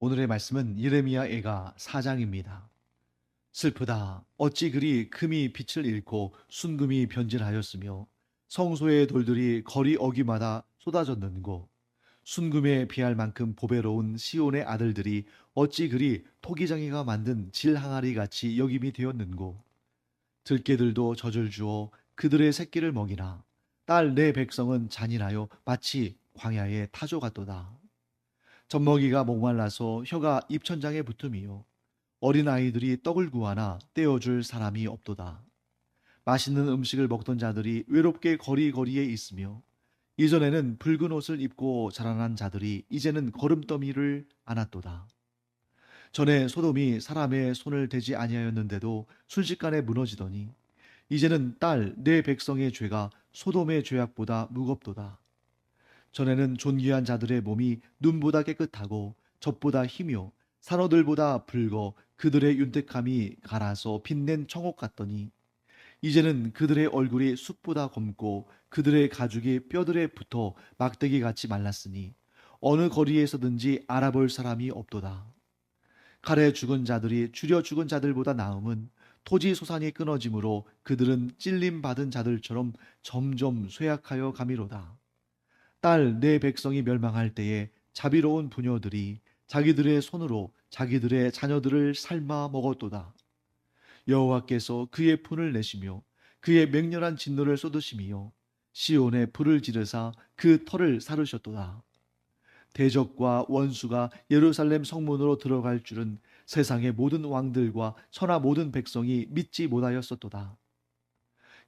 오늘의 말씀은 예레미야 애가 4장입니다. 슬프다. 어찌 그리 금이 빛을 잃고 순금이 변질하였으며 성소의 돌들이 거리 어귀마다 쏟아졌는고 순금에 비할 만큼 보배로운 시온의 아들들이 어찌 그리 토기장이가 만든 질 항아리 같이 여김이 되었는고 들깨들도 젖을 주어 그들의 새끼를 먹이나 딸 내 백성은 잔인하여 마치 광야의 타조 같도다. 젖먹이가 목말라서 혀가 입천장에 붙음이요 어린 아이들이 떡을 구하나 떼어줄 사람이 없도다. 맛있는 음식을 먹던 자들이 외롭게 거리거리에 있으며 이전에는 붉은 옷을 입고 자라난 자들이 이제는 거름더미를 안았도다. 전에 소돔이 사람의 손을 대지 아니하였는데도 순식간에 무너지더니 이제는 딸 내 백성의 죄가 소돔의 죄악보다 무겁도다. 전에는 존귀한 자들의 몸이 눈보다 깨끗하고 젖보다 희며 산호들보다 붉어 그들의 윤택함이 갈아서 빛낸 청옥 같더니 이제는 그들의 얼굴이 숯보다 검고 그들의 가죽이 뼈들에 붙어 막대기 같이 말랐으니 어느 거리에서든지 알아볼 사람이 없도다. 칼에 죽은 자들이 줄여 죽은 자들보다 나음은 토지 소산이 끊어짐으로 그들은 찔림 받은 자들처럼 점점 쇠약하여 가미로다. 딸 내 백성이 멸망할 때에 자비로운 부녀들이 자기들의 손으로 자기들의 자녀들을 삶아 먹었도다. 여호와께서 그의 분을 내시며 그의 맹렬한 진노를 쏟으시며 시온에 불을 지르사 그 터를 사르셨도다. 대적과 원수가 예루살렘 성문으로 들어갈 줄은 세상의 모든 왕들과 천하 모든 백성이 믿지 못하였었도다.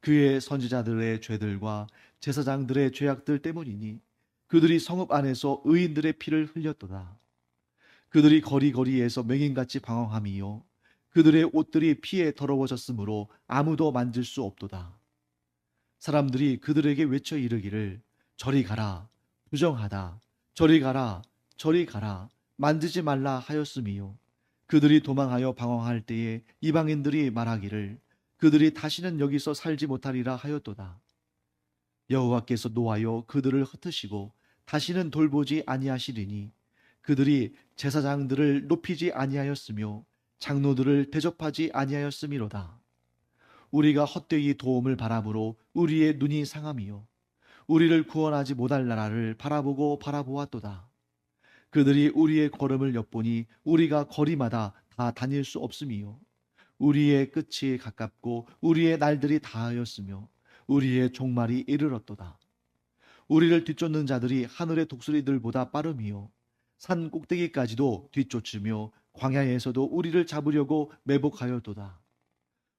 그의 선지자들의 죄들과 제사장들의 죄악들 때문이니 그들이 성읍 안에서 의인들의 피를 흘렸도다. 그들이 거리거리에서 맹인같이 방황함이요 그들의 옷들이 피에 더러워졌으므로 아무도 만질 수 없도다. 사람들이 그들에게 외쳐 이르기를 저리 가라 부정하다 저리 가라 저리 가라 만지지 말라 하였음이요 그들이 도망하여 방황할 때에 이방인들이 말하기를 그들이 다시는 여기서 살지 못하리라 하였도다. 여호와께서 노하여 그들을 흩으시고 다시는 돌보지 아니하시리니 그들이 제사장들을 높이지 아니하였으며 장로들을 대접하지 아니하였음이로다. 우리가 헛되이 도움을 바라므로 우리의 눈이 상함이요 우리를 구원하지 못할 나라를 바라보고 바라보았도다. 그들이 우리의 걸음을 엿보니 우리가 거리마다 다 다닐 수 없음이요 우리의 끝이 가깝고 우리의 날들이 다하였으며 우리의 종말이 이르렀도다. 우리를 뒤쫓는 자들이 하늘의 독수리들보다 빠름이요 산 꼭대기까지도 뒤쫓으며 광야에서도 우리를 잡으려고 매복하였도다.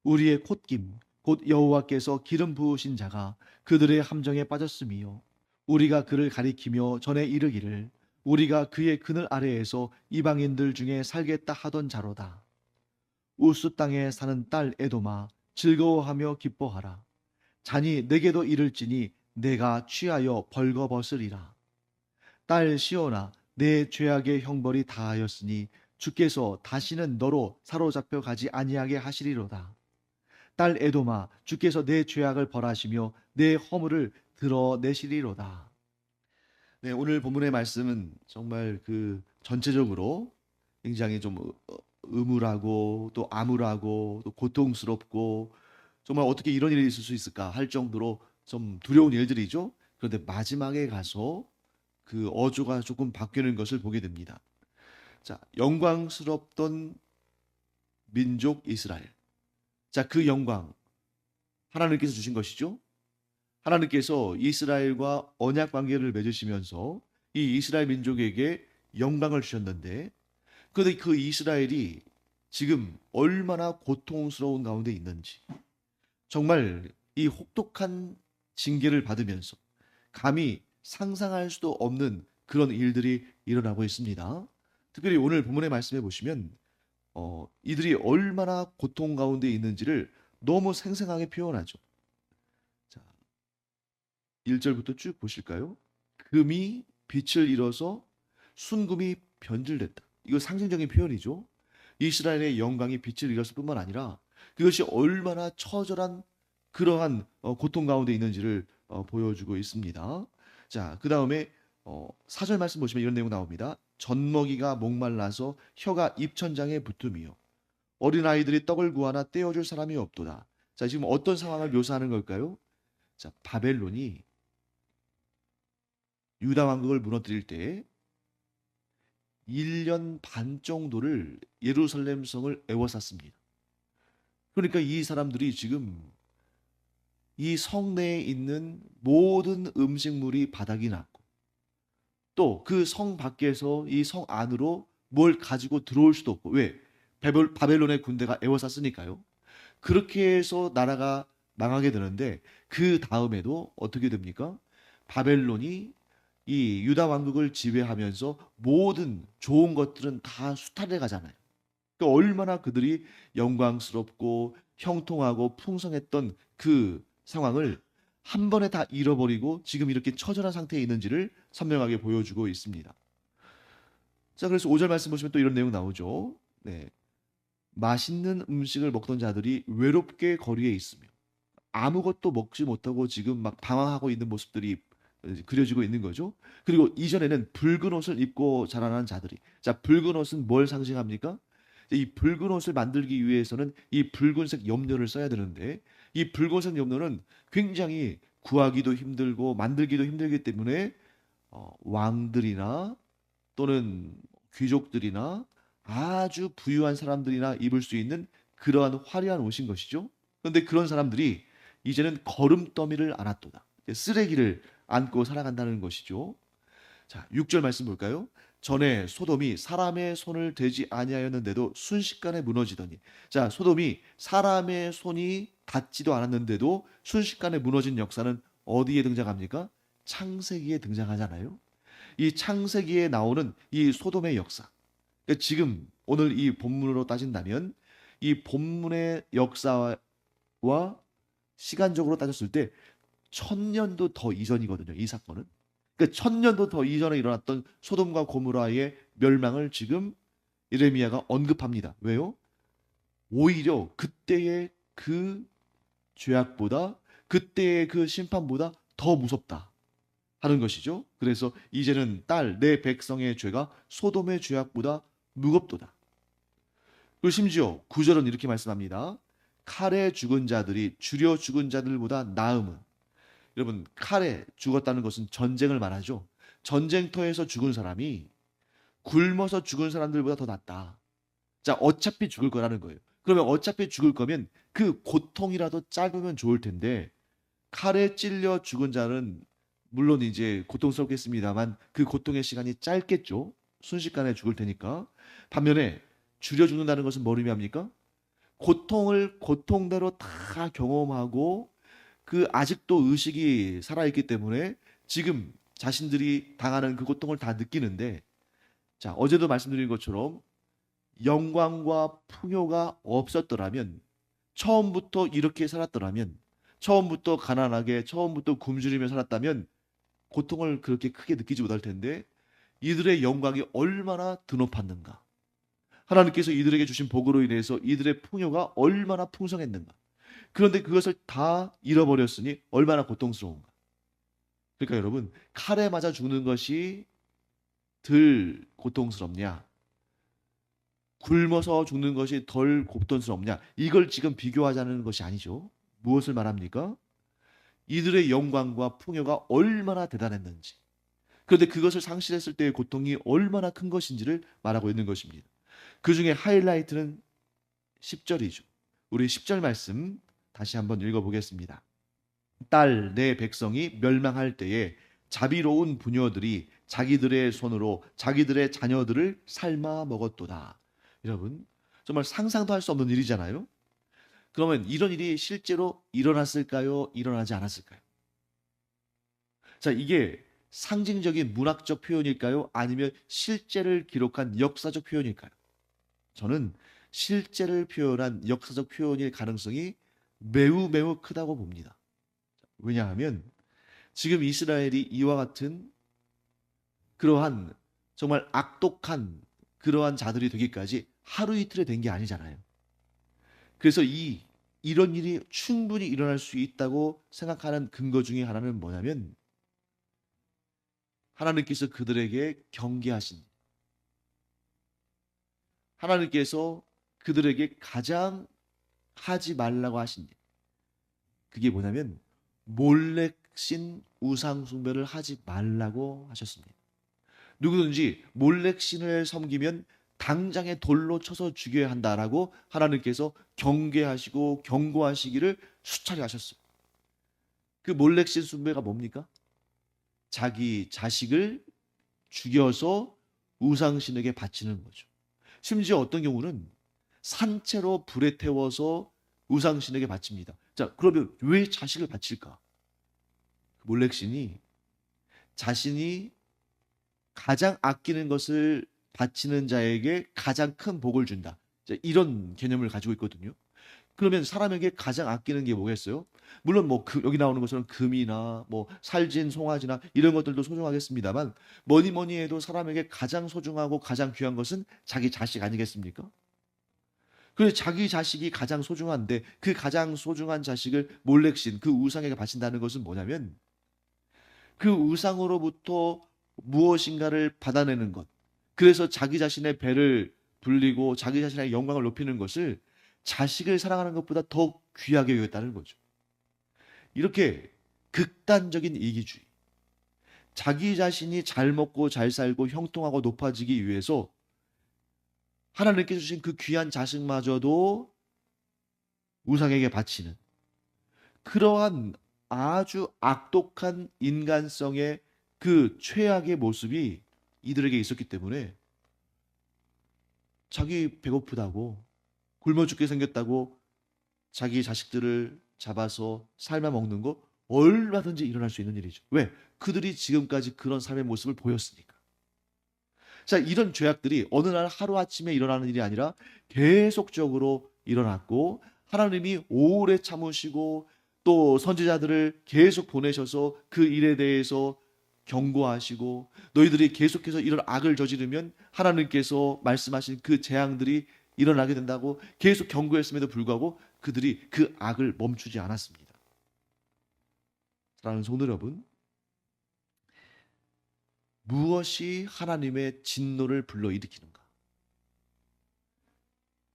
우리의 콧김 곧 여호와께서 기름 부으신 자가 그들의 함정에 빠졌음이요 우리가 그를 가리키며 전에 이르기를 우리가 그의 그늘 아래에서 이방인들 중에 살겠다 하던 자로다. 우스 땅에 사는 딸 에도마 즐거워하며 기뻐하라. 잔이 내게도 이를지니 내가 취하여 벌거벗으리라. 딸 시온아 내 죄악의 형벌이 다하였으니 주께서 다시는 너로 사로잡혀 가지 아니하게 하시리로다. 딸 에도마 주께서 내 죄악을 벌하시며 내 허물을 드러내시리로다. 네, 오늘 본문의 말씀은 정말 그 전체적으로 굉장히 좀 음울하고 또 암울하고 또 고통스럽고 정말 어떻게 이런 일이 있을 수 있을까 할 정도로 좀 두려운 일들이죠. 그런데 마지막에 가서 그 어조가 조금 바뀌는 것을 보게 됩니다. 자, 영광스럽던 민족 이스라엘. 자, 그 영광 하나님께서 주신 것이죠. 하나님께서 이스라엘과 언약 관계를 맺으시면서 이 이스라엘 민족에게 영광을 주셨는데 그런데 그 이스라엘이 지금 얼마나 고통스러운 가운데 있는지 정말 이 혹독한 징계를 받으면서 감히 상상할 수도 없는 그런 일들이 일어나고 있습니다. 특별히 오늘 본문의 말씀해 보시면 이들이 얼마나 고통 가운데 있는지를 너무 생생하게 표현하죠. 자, 1절부터 쭉 보실까요? 금이 빛을 잃어서 순금이 변질됐다. 이거 상징적인 표현이죠. 이스라엘의 영광이 빛을 잃었을 뿐만 아니라 그것이 얼마나 처절한 그러한 고통 가운데 있는지를 보여주고 있습니다. 자, 그 다음에 4절 말씀 보시면 이런 내용 나옵니다. 젖먹이가 목말라서 혀가 입천장에 붙음이요. 어린아이들이 떡을 구하나 떼어줄 사람이 없도다. 자, 지금 어떤 상황을 묘사하는 걸까요? 자, 바벨론이 유다 왕국을 무너뜨릴 때 1년 반 정도를 예루살렘 성을 에워쌌습니다. 그러니까 이 사람들이 지금 이 성내에 있는 모든 음식물이 바닥이 났고 또 그 성 밖에서 이 성 안으로 뭘 가지고 들어올 수도 없고 왜? 바벨론의 군대가 에워쌌으니까요. 그렇게 해서 나라가 망하게 되는데 그 다음에도 어떻게 됩니까? 바벨론이 이 유다 왕국을 지배하면서 모든 좋은 것들은 다 수탈해 가잖아요. 그러니까 얼마나 그들이 영광스럽고 형통하고 풍성했던 그 상황을 한 번에 다 잃어버리고 지금 이렇게 처절한 상태에 있는지를 선명하게 보여주고 있습니다. 자, 그래서 5절 말씀 보시면 또 이런 내용 나오죠. 네. 맛있는 음식을 먹던 자들이 외롭게 거리에 있으며 아무것도 먹지 못하고 지금 막 방황하고 있는 모습들이 그려지고 있는 거죠. 그리고 이전에는 붉은 옷을 입고 자라난 자들이. 자, 붉은 옷은 뭘 상징합니까? 이 붉은 옷을 만들기 위해서는 이 붉은색 염료를 써야 되는데 이 붉은색 염료는 굉장히 구하기도 힘들고 만들기도 힘들기 때문에 왕들이나 또는 귀족들이나 아주 부유한 사람들이나 입을 수 있는 그러한 화려한 옷인 것이죠. 그런데 그런 사람들이 이제는 거름더미를 안았도다. 쓰레기를 안고 살아간다는 것이죠. 자, 6절 말씀 볼까요? 전에 소돔이 사람의 손을 대지 아니하였는데도 순식간에 무너지더니. 자, 소돔이 사람의 손이 닿지도 않았는데도 순식간에 무너진 역사는 어디에 등장합니까? 창세기에 등장하잖아요. 이 창세기에 나오는 이 소돔의 역사. 그러니까 지금 오늘 이 본문으로 따진다면 이 본문의 역사와 시간적으로 따졌을 때 1000년도 더 이전이거든요. 이 사건은. 그러니까 1000년도 더 이전에 일어났던 소돔과 고모라의 멸망을 지금 예레미야가 언급합니다. 왜요? 오히려 그때의 그 죄악보다 그때의 그 심판보다 더 무섭다 하는 것이죠. 그래서 이제는 내 백성의 죄가 소돔의 죄악보다 무겁도다. 그리고 심지어 9절은 이렇게 말씀합니다. 칼에 죽은 자들이 줄여 죽은 자들보다 나음은. 여러분, 칼에 죽었다는 것은 전쟁을 말하죠. 전쟁터에서 죽은 사람이 굶어서 죽은 사람들보다 더 낫다. 자, 어차피 죽을 거라는 거예요. 그러면 어차피 죽을 거면 그 고통이라도 짧으면 좋을 텐데 칼에 찔려 죽은 자는 물론 이제 고통스럽겠습니다만 그 고통의 시간이 짧겠죠. 순식간에 죽을 테니까. 반면에 줄여 죽는다는 것은 뭘 의미합니까? 고통을 고통대로 다 경험하고 그 아직도 의식이 살아있기 때문에 지금 자신들이 당하는 그 고통을 다 느끼는데 자, 어제도 말씀드린 것처럼 영광과 풍요가 없었더라면 처음부터 이렇게 살았더라면 처음부터 가난하게 처음부터 굶주리며 살았다면 고통을 그렇게 크게 느끼지 못할 텐데 이들의 영광이 얼마나 드높았는가. 하나님께서 이들에게 주신 복으로 인해서 이들의 풍요가 얼마나 풍성했는가. 그런데 그것을 다 잃어버렸으니 얼마나 고통스러운가. 그러니까 여러분, 칼에 맞아 죽는 것이 덜 고통스럽냐? 굶어서 죽는 것이 덜 고통스럽냐? 이걸 지금 비교하자는 것이 아니죠. 무엇을 말합니까? 이들의 영광과 풍요가 얼마나 대단했는지. 그런데 그것을 상실했을 때의 고통이 얼마나 큰 것인지를 말하고 있는 것입니다. 그 중에 하이라이트는 10절이죠. 우리 10절 말씀 다시 한번 읽어보겠습니다. 내 백성이 멸망할 때에 자비로운 부녀들이 자기들의 손으로 자기들의 자녀들을 삶아 먹었도다. 여러분, 정말 상상도 할 수 없는 일이잖아요. 그러면 이런 일이 실제로 일어났을까요? 일어나지 않았을까요? 자, 이게 상징적인 문학적 표현일까요? 아니면 실제를 기록한 역사적 표현일까요? 저는 실제를 표현한 역사적 표현일 가능성이 매우 매우 크다고 봅니다. 왜냐하면 지금 이스라엘이 이와 같은 그러한 정말 악독한 그러한 자들이 되기까지 하루 이틀에 된 게 아니잖아요. 그래서 이런 일이 충분히 일어날 수 있다고 생각하는 근거 중에 하나는 뭐냐면 하나님께서 그들에게 경계하신 하나님께서 그들에게 가장 하지 말라고 하신 일. 그게 뭐냐면 몰렉신 우상 숭배를 하지 말라고 하셨습니다. 누구든지 몰렉신을 섬기면 당장에 돌로 쳐서 죽여야 한다라고 하나님께서 경계하시고 경고하시기를 수차례 하셨어요. 그 몰렉신 숭배가 뭡니까? 자기 자식을 죽여서 우상신에게 바치는 거죠. 심지어 어떤 경우는 산채로 불에 태워서 우상신에게 바칩니다. 자, 그러면 왜 자식을 바칠까? 몰렉신이 자신이 가장 아끼는 것을 바치는 자에게 가장 큰 복을 준다. 자, 이런 개념을 가지고 있거든요. 그러면 사람에게 가장 아끼는 게 뭐겠어요? 물론 뭐 여기 나오는 것처럼 금이나 뭐 살진 송아지나 이런 것들도 소중하겠습니다만 뭐니 뭐니 해도 사람에게 가장 소중하고 가장 귀한 것은 자기 자식 아니겠습니까? 그래서 자기 자식이 가장 소중한데 그 가장 소중한 자식을 몰렉신 그 우상에게 바친다는 것은 뭐냐면 그 우상으로부터 무엇인가를 받아내는 것. 그래서 자기 자신의 배를 불리고 자기 자신의 영광을 높이는 것을 자식을 사랑하는 것보다 더 귀하게 여겼다는 거죠. 이렇게 극단적인 이기주의. 자기 자신이 잘 먹고 잘 살고 형통하고 높아지기 위해서 하나님께서 주신 그 귀한 자식마저도 우상에게 바치는 그러한 아주 악독한 인간성의 그 최악의 모습이 이들에게 있었기 때문에 자기 배고프다고 굶어 죽게 생겼다고 자기 자식들을 잡아서 삶아 먹는 거 얼마든지 일어날 수 있는 일이죠. 왜? 그들이 지금까지 그런 삶의 모습을 보였으니까. 자, 이런 죄악들이 어느 날 하루아침에 일어나는 일이 아니라 계속적으로 일어났고 하나님이 오래 참으시고 또 선지자들을 계속 보내셔서 그 일에 대해서 경고하시고 너희들이 계속해서 이런 악을 저지르면 하나님께서 말씀하신 그 재앙들이 일어나게 된다고 계속 경고했음에도 불구하고 그들이 그 악을 멈추지 않았습니다. 사랑하는 성도 여러분, 무엇이 하나님의 진노를 불러일으키는가?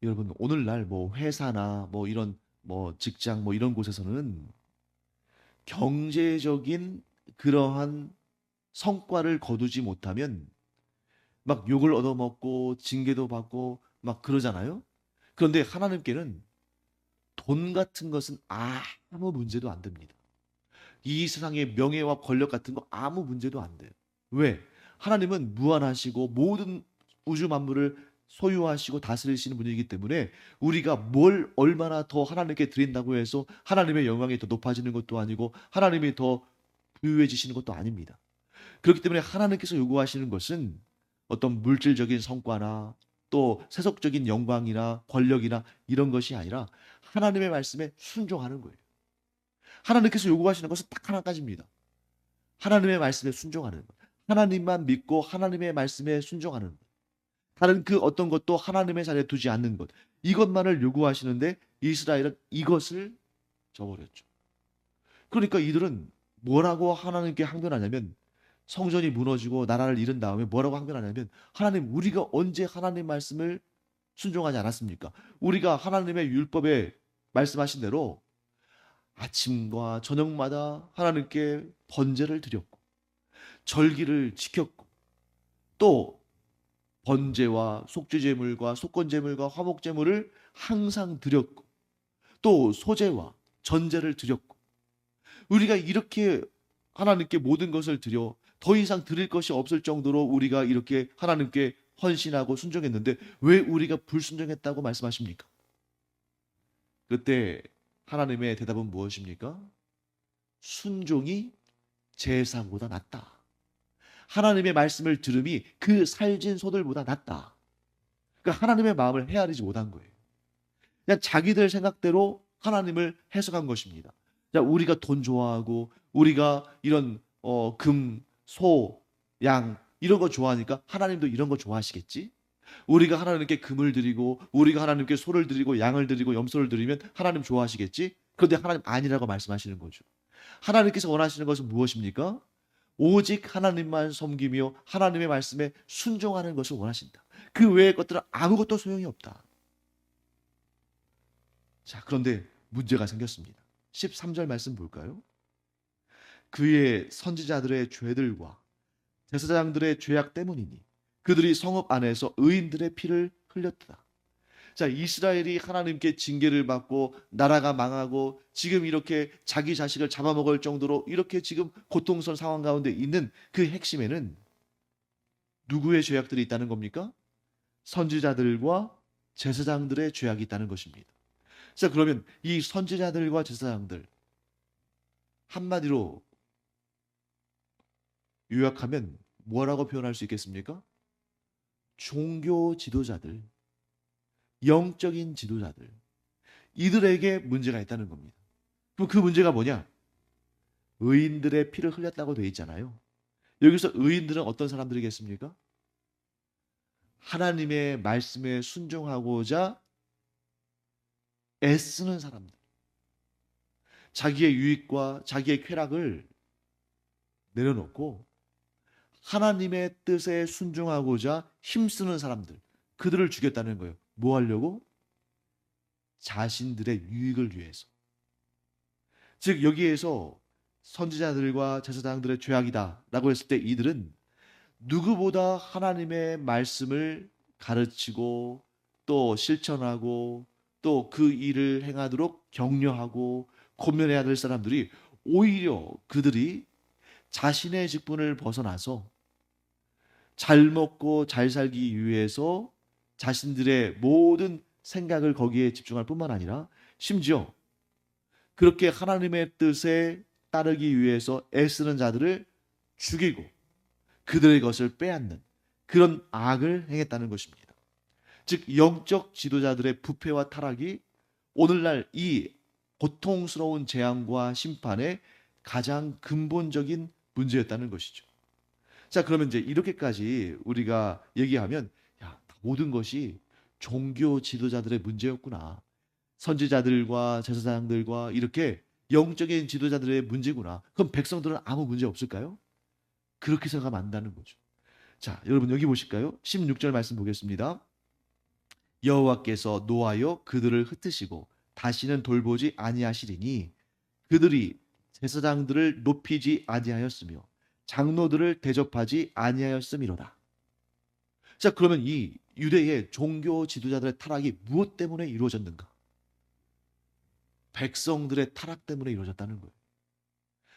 여러분, 오늘날 뭐 회사나 뭐 이런 뭐 직장 뭐 이런 곳에서는 경제적인 그러한 성과를 거두지 못하면 막 욕을 얻어먹고 징계도 받고 막 그러잖아요. 그런데 하나님께는 돈 같은 것은 아무 문제도 안 됩니다. 이 세상의 명예와 권력 같은 거 아무 문제도 안 돼요. 왜? 하나님은 무한하시고 모든 우주 만물을 소유하시고 다스리시는 분이기 때문에 우리가 뭘 얼마나 더 하나님께 드린다고 해서 하나님의 영광이 더 높아지는 것도 아니고 하나님이 더 부유해지시는 것도 아닙니다. 그렇기 때문에 하나님께서 요구하시는 것은 어떤 물질적인 성과나 또 세속적인 영광이나 권력이나 이런 것이 아니라 하나님의 말씀에 순종하는 거예요. 하나님께서 요구하시는 것은 딱 하나까지입니다. 하나님의 말씀에 순종하는 것. 하나님만 믿고 하나님의 말씀에 순종하는 것. 다른 그 어떤 것도 하나님의 자리에 두지 않는 것. 이것만을 요구하시는데 이스라엘은 이것을 저버렸죠. 그러니까 이들은 뭐라고 하나님께 항변하냐면 성전이 무너지고 나라를 잃은 다음에 뭐라고 항변하냐면 하나님 우리가 언제 하나님 말씀을 순종하지 않았습니까? 우리가 하나님의 율법에 말씀하신 대로 아침과 저녁마다 하나님께 번제를 드렸고 절기를 지켰고 또 번제와 속죄제물과 속건제물과 화목제물을 항상 드렸고 또 소제와 전제를 드렸고 우리가 이렇게 하나님께 모든 것을 드려 더 이상 드릴 것이 없을 정도로 우리가 이렇게 하나님께 헌신하고 순종했는데 왜 우리가 불순종했다고 말씀하십니까? 그때 하나님의 대답은 무엇입니까? 순종이 제사보다 낫다. 하나님의 말씀을 들음이 그 살진 소들보다 낫다. 그러니까 하나님의 마음을 헤아리지 못한 거예요. 그냥 자기들 생각대로 하나님을 해석한 것입니다. 자, 우리가 돈 좋아하고 우리가 이런 금, 소, 양 이런 거 좋아하니까 하나님도 이런 거 좋아하시겠지? 우리가 하나님께 금을 드리고 우리가 하나님께 소를 드리고 양을 드리고 염소를 드리면 하나님 좋아하시겠지? 그런데 하나님 아니라고 말씀하시는 거죠. 하나님께서 원하시는 것은 무엇입니까? 오직 하나님만 섬기며 하나님의 말씀에 순종하는 것을 원하신다. 그 외의 것들은 아무것도 소용이 없다. 자, 그런데 문제가 생겼습니다. 13절 말씀 볼까요? 그의 선지자들의 죄들과 제사장들의 죄악 때문이니 그들이 성읍 안에서 의인들의 피를 흘렸다. 자, 이스라엘이 하나님께 징계를 받고 나라가 망하고 지금 이렇게 자기 자식을 잡아먹을 정도로 이렇게 지금 고통스러운 상황 가운데 있는 그 핵심에는 누구의 죄악들이 있다는 겁니까? 선지자들과 제사장들의 죄악이 있다는 것입니다. 자, 그러면 이 선지자들과 제사장들 한마디로 요약하면 뭐라고 표현할 수 있겠습니까? 종교 지도자들, 영적인 지도자들, 이들에게 문제가 있다는 겁니다. 그럼 그 문제가 뭐냐? 의인들의 피를 흘렸다고 되어 있잖아요. 여기서 의인들은 어떤 사람들이겠습니까? 하나님의 말씀에 순종하고자 애쓰는 사람들. 자기의 유익과 자기의 쾌락을 내려놓고 하나님의 뜻에 순종하고자 힘쓰는 사람들. 그들을 죽였다는 거예요. 뭐 하려고? 자신들의 유익을 위해서. 즉 여기에서 선지자들과 제사장들의 죄악이다라고 했을 때 이들은 누구보다 하나님의 말씀을 가르치고 또 실천하고 또 그 일을 행하도록 격려하고 권면해야 될 사람들이 오히려 그들이 자신의 직분을 벗어나서 잘 먹고 잘 살기 위해서 자신들의 모든 생각을 거기에 집중할 뿐만 아니라 심지어 그렇게 하나님의 뜻에 따르기 위해서 애쓰는 자들을 죽이고 그들의 것을 빼앗는 그런 악을 행했다는 것입니다. 즉 영적 지도자들의 부패와 타락이 오늘날 이 고통스러운 재앙과 심판의 가장 근본적인 문제였다는 것이죠. 자, 그러면 이제 이렇게까지 우리가 얘기하면 야, 모든 것이 종교 지도자들의 문제였구나. 선지자들과 제사장들과 이렇게 영적인 지도자들의 문제구나. 그럼 백성들은 아무 문제 없을까요? 그렇게 생각하면 안 된다는 거죠. 자, 여러분 여기 보실까요? 16절 말씀 보겠습니다. 여호와께서 노하여 그들을 흩으시고 다시는 돌보지 아니하시리니 그들이 제사장들을 높이지 아니하였으며 장로들을 대접하지 아니하였음이로다. 자, 그러면 이 유대의 종교 지도자들의 타락이 무엇 때문에 이루어졌는가? 백성들의 타락 때문에 이루어졌다는 거예요.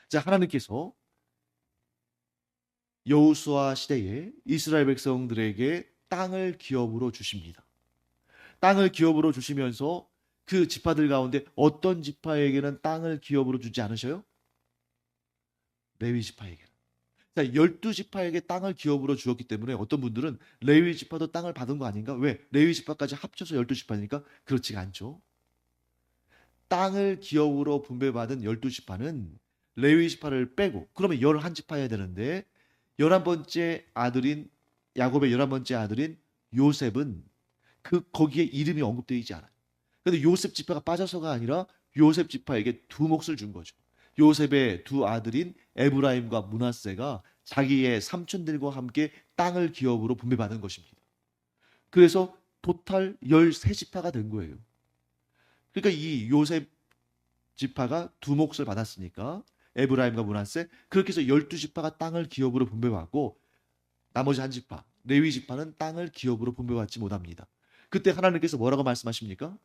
자, 하나님께서 여호수아 시대에 이스라엘 백성들에게 땅을 기업으로 주십니다. 땅을 기업으로 주시면서 그 지파들 가운데 어떤 지파에게는 땅을 기업으로 주지 않으셔요? 레위 지파에게는. 자, 12지파에게 땅을 기업으로 주었기 때문에 어떤 분들은 레위 지파도 땅을 받은 거 아닌가? 왜? 레위 지파까지 합쳐서 12지파니까? 그렇지가 않죠. 땅을 기업으로 분배받은 12지파는 레위 지파를 빼고 그러면 11지파여야 되는데 11번째 아들인 야곱의 11번째 아들인 요셉은 거기에 이름이 언급되어 있지 않아요. 그런데 요셉 지파가 빠져서가 아니라 요셉 지파에게 두 몫을 준 거죠. 요셉의 두 아들인 에브라임과 므낫세가 자기의 삼촌들과 함께 땅을 기업으로 분배받은 것입니다. 그래서 토탈 13지파가 된 거예요. 그러니까 이 요셉 지파가 두 몫을 받았으니까 에브라임과 므낫세 그렇게 해서 12지파가 땅을 기업으로 분배받고 나머지 한 지파 레위 지파는 땅을 기업으로 분배받지 못합니다. 그때 하나님께서 뭐라고 말씀하십니까?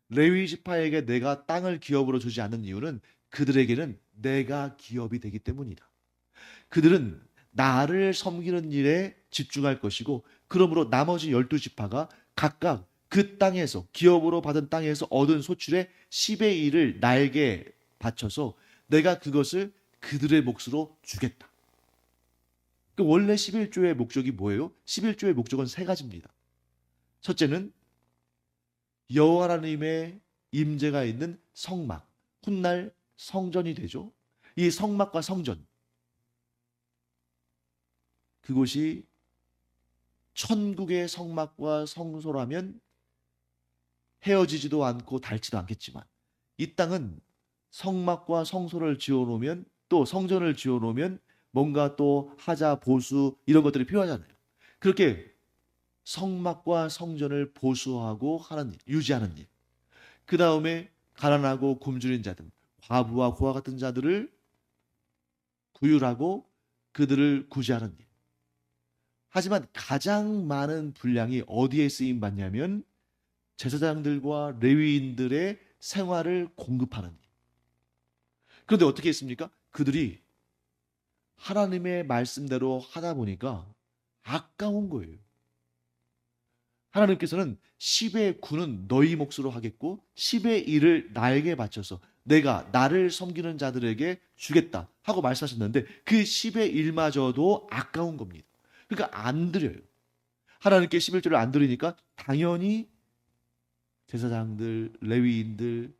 레위 지파에게 내가 땅을 기업으로 주지 않는 이유는 그들에게는 내가 기업이 되기 때문이다. 그들은 나를 섬기는 일에 집중할 것이고 그러므로 나머지 12지파가 각각 그 땅에서 기업으로 받은 땅에서 얻은 소출의 10의 1을 나에게 바쳐서 내가 그것을 그들의 몫으로 주겠다. 원래 11조의 목적이 뭐예요? 11조의 목적은 세 가지입니다. 첫째는 여호와 하나님의 임재가 있는 성막, 훗날 성전이 되죠. 이 성막과 성전, 그곳이 천국의 성막과 성소라면 헤어지지도 않고 닳지도 않겠지만 이 땅은 성막과 성소를 지어놓으면 또 성전을 지어놓으면 뭔가 또 하자, 보수 이런 것들이 필요하잖아요. 그렇게 성막과 성전을 보수하고 하는 일, 유지하는 일. 그 다음에 가난하고 굶주린 자들, 과부와 고아 같은 자들을 구휼하고 그들을 구제하는 일. 하지만 가장 많은 분량이 어디에 쓰임 받냐면 제사장들과 레위인들의 생활을 공급하는 일. 그런데 어떻게 했습니까? 그들이 하나님의 말씀대로 하다 보니까 아까운 거예요. 하나님께서는 10의 9는 너희 몫으로 하겠고 10의 1을 나에게 바쳐서 내가 나를 섬기는 자들에게 주겠다 하고 말씀하셨는데 그 10의 1마저도 아까운 겁니다. 그러니까 안 드려요. 하나님께 11조를 안 드리니까 당연히 제사장들, 레위인들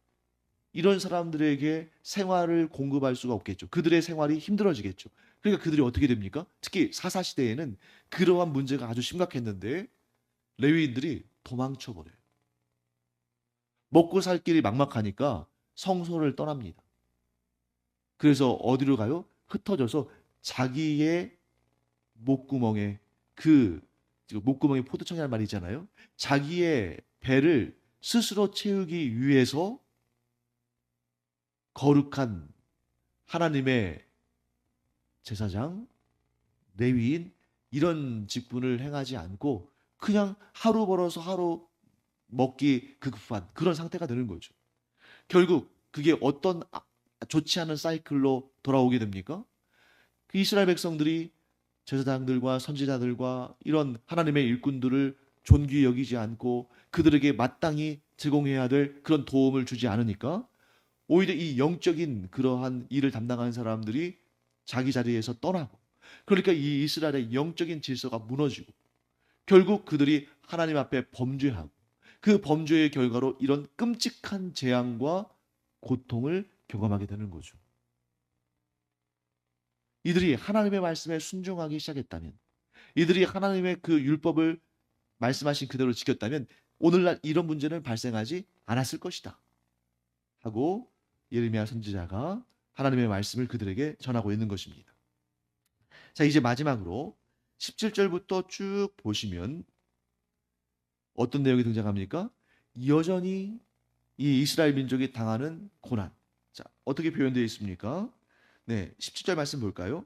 이런 사람들에게 생활을 공급할 수가 없겠죠. 그들의 생활이 힘들어지겠죠. 그러니까 그들이 어떻게 됩니까? 특히 사사 시대에는 그러한 문제가 아주 심각했는데 레위인들이 도망쳐 버려요. 먹고 살 길이 막막하니까 성소를 떠납니다. 그래서 어디로 가요? 흩어져서 자기의 목구멍에 그 목구멍에 포도청이라는 말이 있잖아요. 자기의 배를 스스로 채우기 위해서 거룩한 하나님의 제사장, 레위인 이런 직분을 행하지 않고 그냥 하루 벌어서 하루 먹기 급급한 그런 상태가 되는 거죠. 결국 그게 어떤 좋지 않은 사이클로 돌아오게 됩니까? 그 이스라엘 백성들이 제사장들과 선지자들과 이런 하나님의 일꾼들을 존귀히 여기지 않고 그들에게 마땅히 제공해야 될 그런 도움을 주지 않으니까 오히려 이 영적인 그러한 일을 담당하는 사람들이 자기 자리에서 떠나고 그러니까 이 이스라엘의 영적인 질서가 무너지고 결국 그들이 하나님 앞에 범죄하고 그 범죄의 결과로 이런 끔찍한 재앙과 고통을 경험하게 되는 거죠. 이들이 하나님의 말씀에 순종하기 시작했다면, 이들이 하나님의 그 율법을 말씀하신 그대로 지켰다면 오늘날 이런 문제는 발생하지 않았을 것이다. 하고 예레미야 선지자가 하나님의 말씀을 그들에게 전하고 있는 것입니다. 자, 이제 마지막으로 17절부터 쭉 보시면 어떤 내용이 등장합니까? 여전히 이 이스라엘 민족이 당하는 고난. 자, 어떻게 표현되어 있습니까? 네, 17절 말씀 볼까요?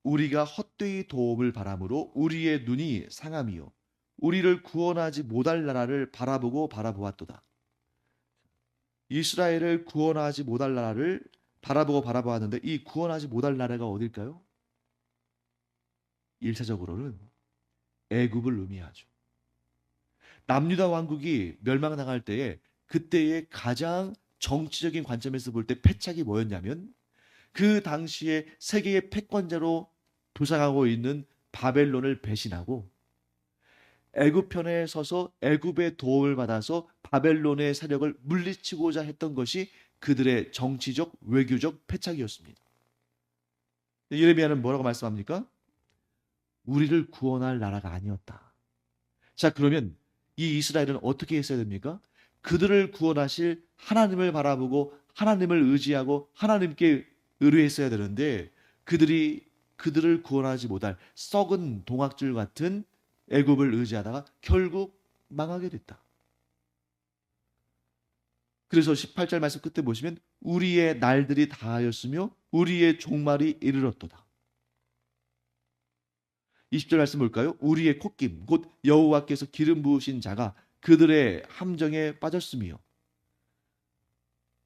우리가 헛되이 도움을 바람으로 우리의 눈이 상함이요 우리를 구원하지 못할 나라를 바라보고 바라보았도다. 이스라엘을 구원하지 못할 나라를 바라보고 바라보았는데 이 구원하지 못할 나라가 어딜까요? 1차적으로는 애굽을 의미하죠. 남유다 왕국이 멸망당할 때에 그때의 가장 정치적인 관점에서 볼 때 패착이 뭐였냐면 그 당시에 세계의 패권자로 도상하고 있는 바벨론을 배신하고 애굽 편에 서서 애굽의 도움을 받아서 바벨론의 세력을 물리치고자 했던 것이 그들의 정치적 외교적 패착이었습니다. 예레미야는 뭐라고 말씀합니까? 우리를 구원할 나라가 아니었다. 자, 그러면 이 이스라엘은 어떻게 했어야 됩니까? 그들을 구원하실 하나님을 바라보고 하나님을 의지하고 하나님께 의뢰했어야 되는데 그들을 구원하지 못할 썩은 동학줄 같은 애굽을 의지하다가 결국 망하게 됐다. 그래서 18절 말씀 끝에 보시면 우리의 날들이 다하였으며 우리의 종말이 이르렀도다. 20절 말씀 볼까요? 우리의 콧김 곧 여호와께서 기름 부으신 자가 그들의 함정에 빠졌으며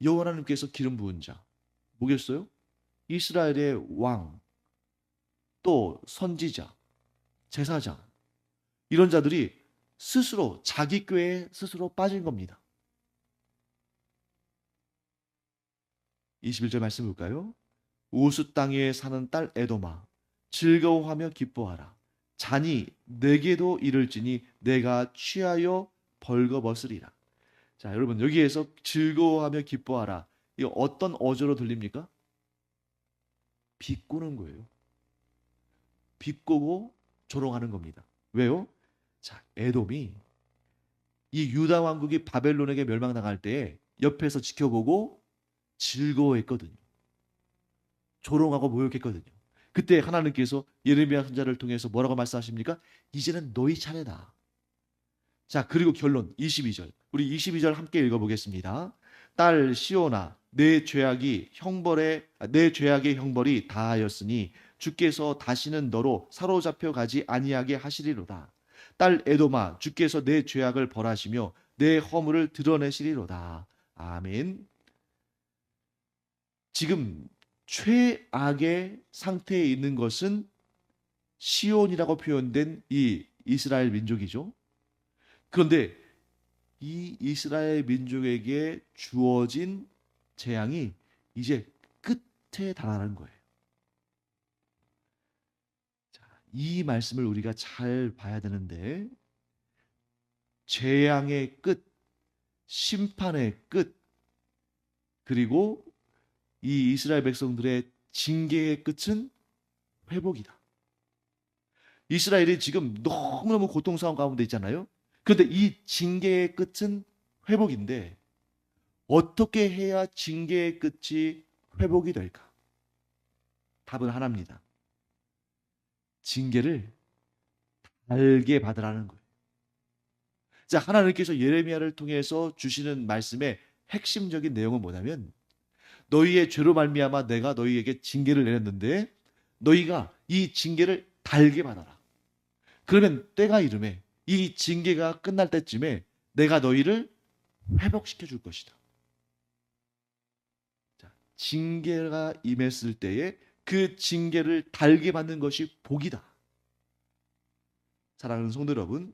여호와 하나님께서 기름 부은 자 뭐겠어요? 이스라엘의 왕, 또 선지자, 제사장 이런 자들이 스스로 자기 꾀에 스스로 빠진 겁니다. 21절 말씀 볼까요? 우스 땅에 사는 딸 에도마 즐거워하며 기뻐하라. 잔이 내게도 이를지니 내가 취하여 벌거벗으리라. 자, 여러분 여기에서 즐거워하며 기뻐하라. 이거 어떤 어조로 들립니까? 비꼬는 거예요. 비꼬고 조롱하는 겁니다. 왜요? 자, 에돔이 이 유다 왕국이 바벨론에게 멸망당할 때 옆에서 지켜보고 즐거워했거든요. 조롱하고 모욕했거든요. 그때 하나님께서 예레미야 선지자를 통해서 뭐라고 말씀하십니까? 이제는 너희 차례다. 자, 그리고 결론 22절. 우리 22절 함께 읽어보겠습니다. 딸 시온아, 내 죄악의 형벌이 다하였으니 주께서 다시는 너로 사로잡혀 가지 아니하게 하시리로다. 딸 에도마, 주께서 내 죄악을 벌하시며 내 허물을 드러내시리로다. 아멘. 지금 최악의 상태에 있는 것은 시온이라고 표현된 이 이스라엘 민족이죠. 그런데 이 이스라엘 민족에게 주어진 재앙이 이제 끝에 달하는 거예요. 자, 이 말씀을 우리가 잘 봐야 되는데, 재앙의 끝, 심판의 끝, 그리고 이 이스라엘 백성들의 징계의 끝은 회복이다. 이스라엘이 지금 너무너무 고통스러운 가운데 있잖아요. 그런데 이 징계의 끝은 회복인데, 어떻게 해야 징계의 끝이 회복이 될까? 답은 하나입니다. 징계를 달게 받으라는 거예요. 자, 하나님께서 예레미야를 통해서 주시는 말씀의 핵심적인 내용은 뭐냐면, 너희의 죄로 말미암아 내가 너희에게 징계를 내렸는데 너희가 이 징계를 달게 받아라. 그러면 때가 이르매, 이 징계가 끝날 때쯤에 내가 너희를 회복시켜 줄 것이다. 자, 징계가 임했을 때에 그 징계를 달게 받는 것이 복이다. 사랑하는 성도 여러분,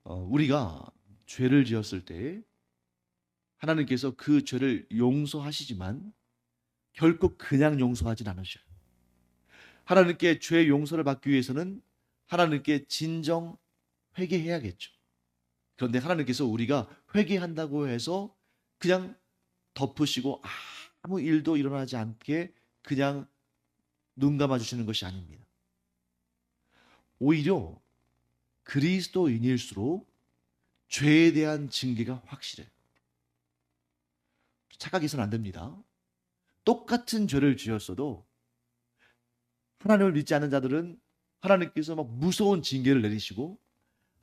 우리가 죄를 지었을 때 하나님께서 그 죄를 용서하시지만 결코 그냥 용서하진 않으셔요. 하나님께 죄 용서를 받기 위해서는 하나님께 진정 회개해야겠죠. 그런데 하나님께서 우리가 회개한다고 해서 그냥 덮으시고 아무 일도 일어나지 않게 그냥 눈 감아주시는 것이 아닙니다. 오히려 그리스도인일수록 죄에 대한 징계가 확실해요. 착각해서는 안 됩니다. 똑같은 죄를 지었어도 하나님을 믿지 않는 자들은 하나님께서 막 무서운 징계를 내리시고,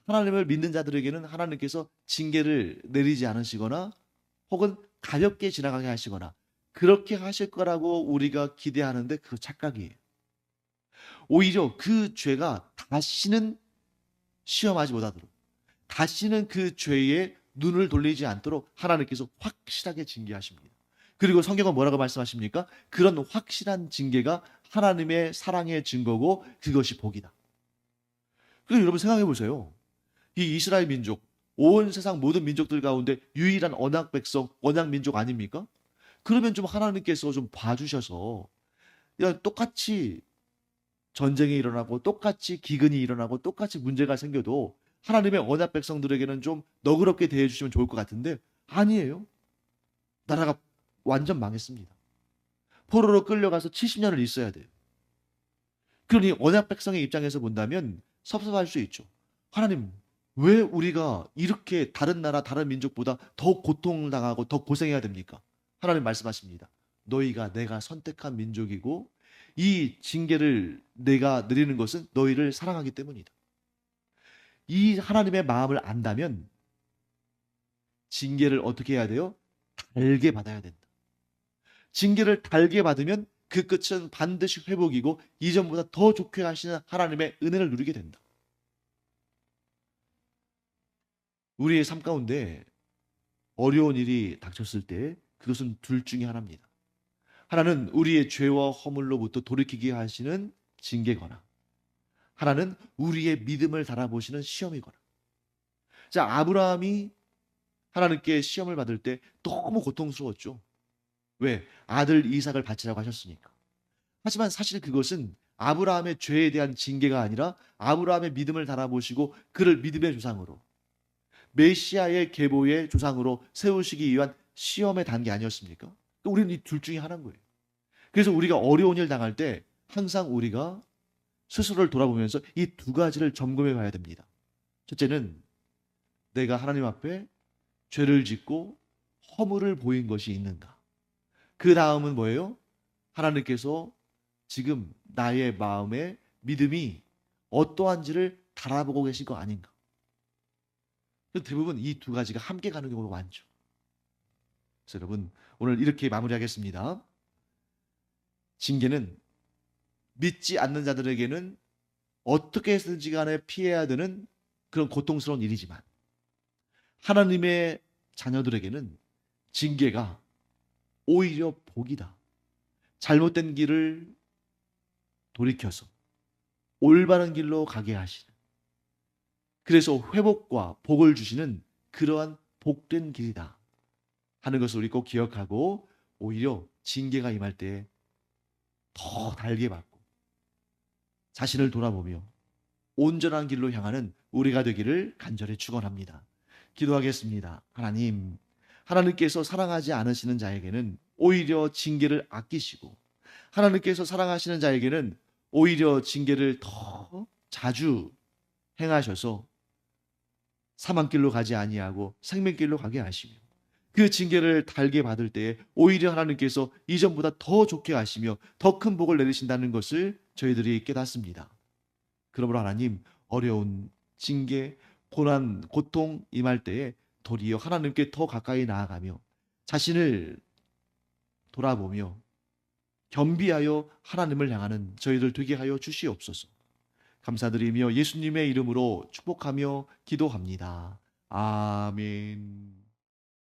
하나님을 믿는 자들에게는 하나님께서 징계를 내리지 않으시거나 혹은 가볍게 지나가게 하시거나 그렇게 하실 거라고 우리가 기대하는데 그거 착각이에요. 오히려 그 죄가 다시는 시험하지 못하도록, 다시는 그 죄에 눈을 돌리지 않도록 하나님께서 확실하게 징계하십니다. 그리고 성경은 뭐라고 말씀하십니까? 그런 확실한 징계가 하나님의 사랑의 증거고 그것이 복이다. 그리고 여러분 생각해 보세요. 이 이스라엘 민족, 온 세상 모든 민족들 가운데 유일한 언약 백성, 언약 민족 아닙니까? 그러면 좀 하나님께서 좀 봐주셔서, 야, 똑같이 전쟁이 일어나고 똑같이 기근이 일어나고 똑같이 문제가 생겨도 하나님의 언약 백성들에게는 좀 너그럽게 대해주시면 좋을 것 같은데 아니에요. 나라가 완전 망했습니다. 포로로 끌려가서 70년을 있어야 돼요. 그러니 언약 백성의 입장에서 본다면 섭섭할 수 있죠. 하나님, 왜 우리가 이렇게 다른 나라, 다른 민족보다 더 고통을 당하고 더 고생해야 됩니까? 하나님 말씀하십니다. 너희가 내가 선택한 민족이고 이 징계를 내가 내리는 것은 너희를 사랑하기 때문이다. 이 하나님의 마음을 안다면 징계를 어떻게 해야 돼요? 달게 받아야 된다. 징계를 달게 받으면 그 끝은 반드시 회복이고 이전보다 더 좋게 하시는 하나님의 은혜를 누리게 된다. 우리의 삶 가운데 어려운 일이 닥쳤을 때 그것은 둘 중에 하나입니다. 하나는 우리의 죄와 허물로부터 돌이키게 하시는 징계거나, 하나는 우리의 믿음을 달아보시는 시험이거나. 자, 아브라함이 하나님께 시험을 받을 때 너무 고통스러웠죠. 왜? 아들 이삭을 바치라고 하셨으니까. 하지만 사실 그것은 아브라함의 죄에 대한 징계가 아니라 아브라함의 믿음을 달아보시고 그를 믿음의 조상으로, 메시아의 계보의 조상으로 세우시기 위한 시험의 단계 아니었습니까? 우리는 이 둘 중에 하나인 거예요. 그래서 우리가 어려운 일 당할 때 항상 우리가 스스로를 돌아보면서 이 두 가지를 점검해 봐야 됩니다. 첫째는 내가 하나님 앞에 죄를 짓고 허물을 보인 것이 있는가. 그 다음은 뭐예요? 하나님께서 지금 나의 마음의 믿음이 어떠한지를 달아보고 계신 거 아닌가. 대부분 이 두 가지가 함께 가는 경우가 많죠. 그래서 여러분, 오늘 이렇게 마무리하겠습니다. 징계는 믿지 않는 자들에게는 어떻게 해서든지 간에 피해야 되는 그런 고통스러운 일이지만, 하나님의 자녀들에게는 징계가 오히려 복이다. 잘못된 길을 돌이켜서 올바른 길로 가게 하시는, 그래서 회복과 복을 주시는 그러한 복된 길이다 하는 것을 우리 꼭 기억하고, 오히려 징계가 임할 때 더 달게 받고 자신을 돌아보며 온전한 길로 향하는 우리가 되기를 간절히 축원합니다. 기도하겠습니다. 하나님께서 사랑하지 않으시는 자에게는 오히려 징계를 아끼시고, 하나님께서 사랑하시는 자에게는 오히려 징계를 더 자주 행하셔서 사망길로 가지 아니하고 생명길로 가게 하시며, 그 징계를 달게 받을 때에 오히려 하나님께서 이전보다 더 좋게 하시며 더 큰 복을 내리신다는 것을 저희들이 깨닫습니다. 그러므로 하나님, 어려운 징계, 고난, 고통 임할 때에 도리어 하나님께 더 가까이 나아가며 자신을 돌아보며 겸비하여 하나님을 향하는 저희들 되게 하여 주시옵소서. 감사드리며 예수님의 이름으로 축복하며 기도합니다. 아멘.